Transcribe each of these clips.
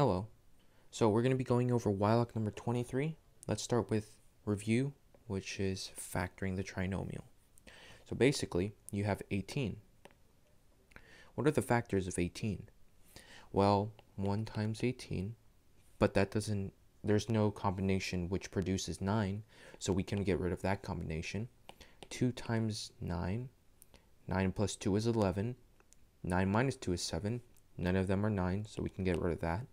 Hello. So we're going to be going over WILOC number 23. Let's start with review, which is factoring the trinomial. So basically, you have 18. What are the factors of 18? Well, 1 times 18, but there's no combination which produces 9, so we can get rid of that combination. 2 times 9, 9 plus 2 is 11, 9 minus 2 is 7, none of them are 9, so we can get rid of that.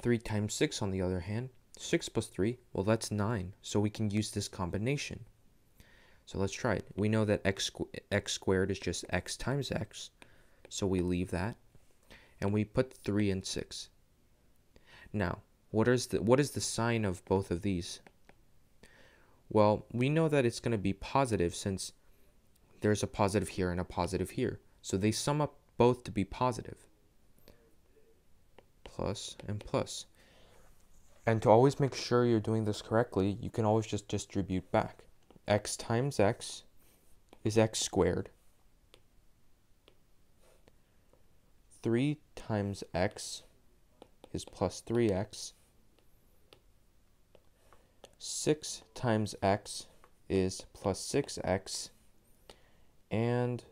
3 times 6, on the other hand, 6 plus 3, well, that's 9, so we can use this combination. So let's try it. We know that x squared is just x times x, so we leave that, and we put 3 and 6. Now, what is the sign of both of these? Well, we know that it's going to be positive since there's a positive here and a positive here, so they sum up both to be positive. Plus and plus. And to always make sure you're doing this correctly, you can always just distribute back. X times x is x squared. 3 times x is plus 3x. 6 times x is plus 6x. And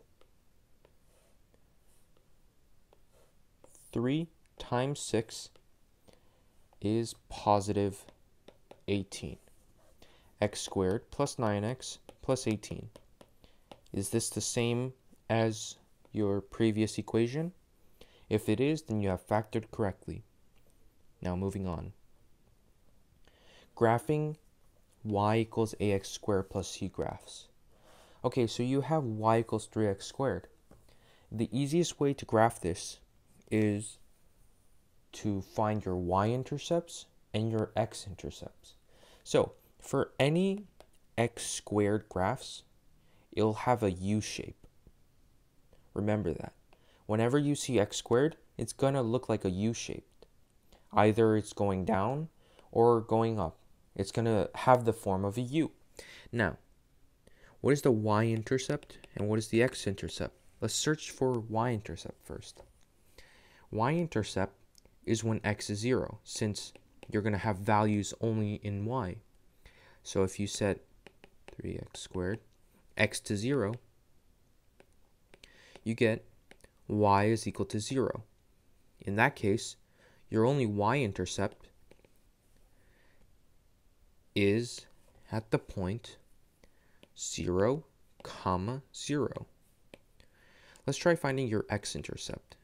3 times 6 is positive 18. X squared plus 9x plus 18. Is this the same as your previous equation? If it is, then you have factored correctly. Now moving on. Graphing y equals ax squared plus c graphs. Okay, so you have y equals 3x squared. The easiest way to graph this is to find your y-intercepts and your x-intercepts. So for any x squared graphs, it'll have a U shape. Remember that. Whenever you see x squared, it's going to look like a U shape. Either it's going down or going up. It's going to have the form of a U. Now, what is the y-intercept and what is the x-intercept? Let's search for y-intercept first. Y-intercept is when x is 0, since you're going to have values only in y. So if you set 3x squared, x to 0, you get y is equal to 0. In that case, your only y-intercept is at the point 0, 0. Let's try finding your x-intercept.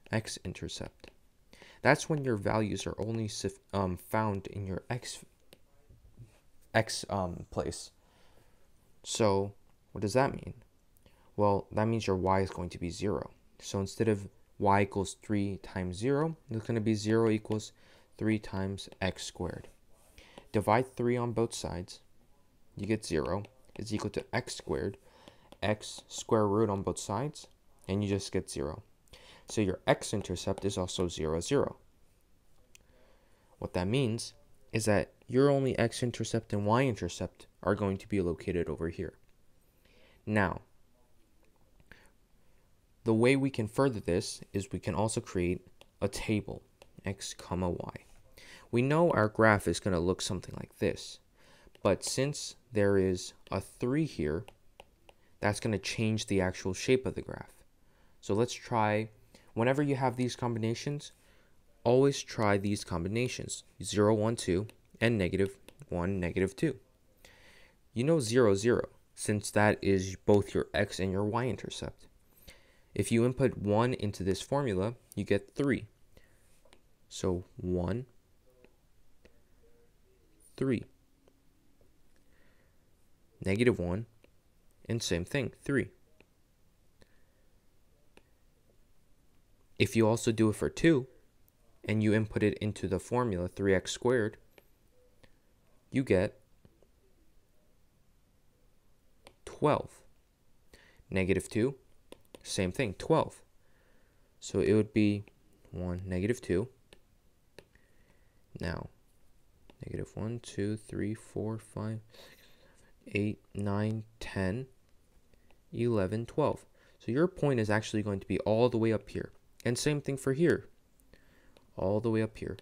That's when your values are only found in your x place. So what does that mean? Well, that means your y is going to be 0. So instead of y equals 3 times 0, it's going to be 0 equals 3 times x squared. Divide 3 on both sides. You get 0 is equal to x squared. X square root on both sides, and you just get 0. So your x-intercept is also 0, 0. What that means is that your only x-intercept and y-intercept are going to be located over here. Now, the way we can further this is we can also create a table, x, y. We know our graph is going to look something like this, but since there is a 3 here, that's going to change the actual shape of the graph. So let's try, whenever you have these combinations, always try these combinations, 0, 1, 2, and negative 1, negative 2. You know 0, 0, since that is both your x and your y-intercept. If you input 1 into this formula, you get 3. So 1, 3. Negative 1, and same thing, 3. If you also do it for 2, and you input it into the formula 3x squared, you get 12. Negative 2, same thing, 12. So it would be 1, negative 2. Now, negative 1, 2, 3, 4, 5, 8, 9, 10, 11, 12. So your point is actually going to be all the way up here. And same thing for here. all the way up here.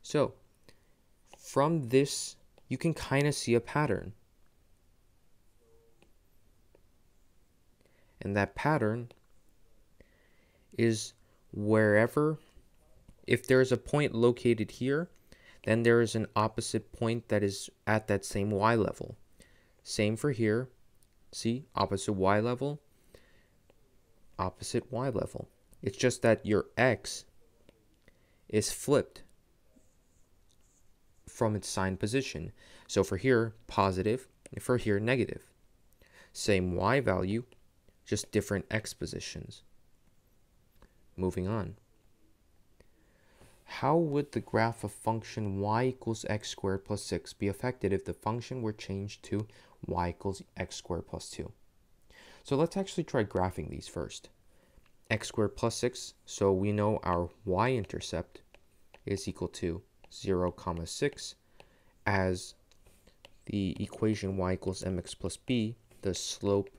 So from this, you can kind of see a pattern. And that pattern is wherever, if there's a point located here, then there is an opposite point that is at that same y level. Same for here. See, opposite y level, opposite y level. It's just that your x is flipped from its sign position. So for here, positive, and for here, negative. Same y value, just different x positions. Moving on. How would the graph of function y equals x squared plus 6 be affected if the function were changed to y equals x squared plus 2? So let's actually try graphing these first. X squared plus 6, so we know our y-intercept is equal to 0, 6, as the equation y equals mx plus b, the slope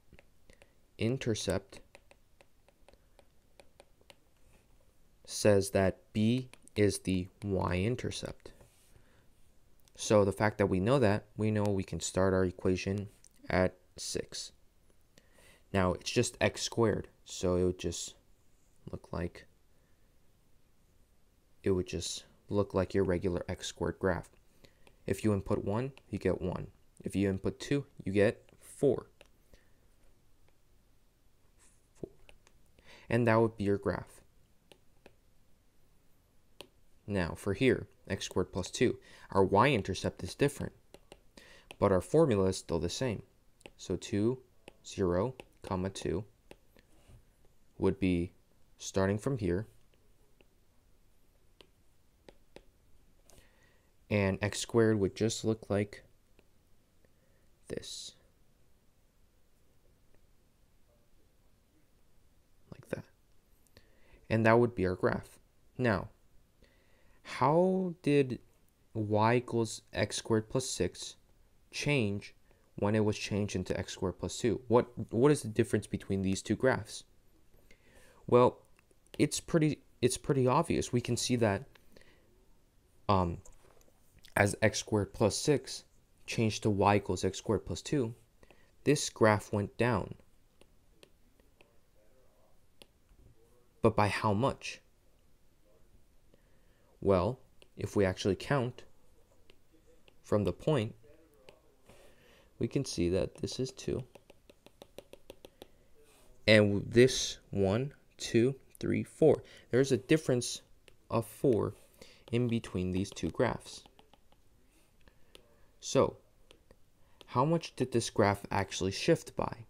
intercept says that b is the y-intercept. So the fact that we know we can start our equation at 6. Now it's just x squared, so it would just look like your regular x squared graph. If you input 1, you get 1. If you input 2, you get 4. And that would be your graph. Now for here, x squared plus 2, our y-intercept is different, but our formula is still the same. So 2, 0, 2 would be starting from here, and x squared would just look like this. Like that. And that would be our graph. Now, how did y equals x squared plus 6 change when it was changed into x squared plus 2? What is the difference between these two graphs? Well, it's pretty obvious. We can see that as x squared plus 6 changed to y equals x squared plus 2, this graph went down. But by how much? Well, if we actually count from the point, we can see that this is 2. And this 1, 2, 3, 4. There's a difference of 4 in between these two graphs. So, how much did this graph actually shift by?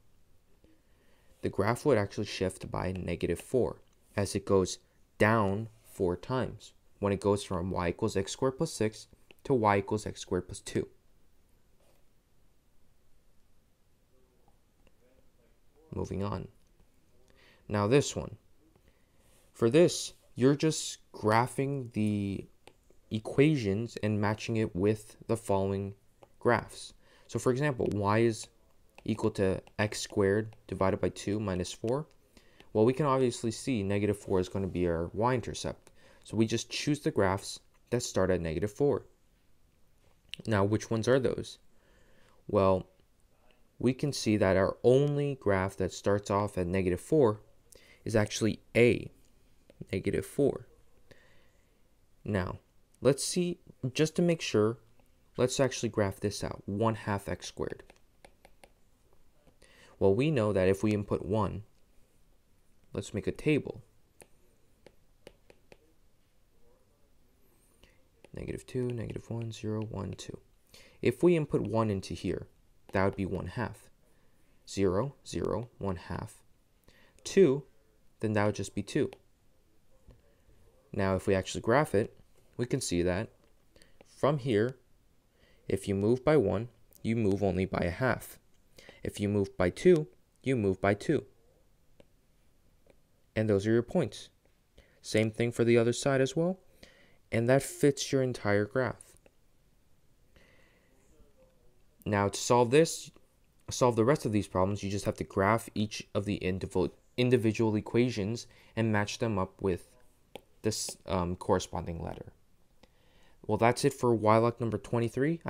The graph would actually shift by -4, as it goes down 4 times. When it goes from y equals x squared plus 6 to y equals x squared plus 2. Moving on. Now this one. For this, you're just graphing the equations and matching it with the following graphs. So for example, y is equal to x squared divided by 2 minus 4. Well, we can obviously see -4 is going to be our y-intercept. So we just choose the graphs that start at -4. Now, which ones are those? Well, we can see that our only graph that starts off at -4 is actually A, -4. Now, let's see, just to make sure, let's actually graph this out, 1/2 x squared. Well, we know that if we input 1, let's make a table. -2, -1, 0, 1, 2. If we input 1 into here, that would be 1/2. 0, 0, 1/2. 2, then that would just be 2. Now, if we actually graph it, we can see that from here, if you move by 1, you move only by 1/2. If you move by 2, you move by 2. And those are your points. Same thing for the other side as well. And that fits your entire graph. Now to solve the rest of these problems, you just have to graph each of the individual equations and match them up with this corresponding letter. Well, that's it for why number 23.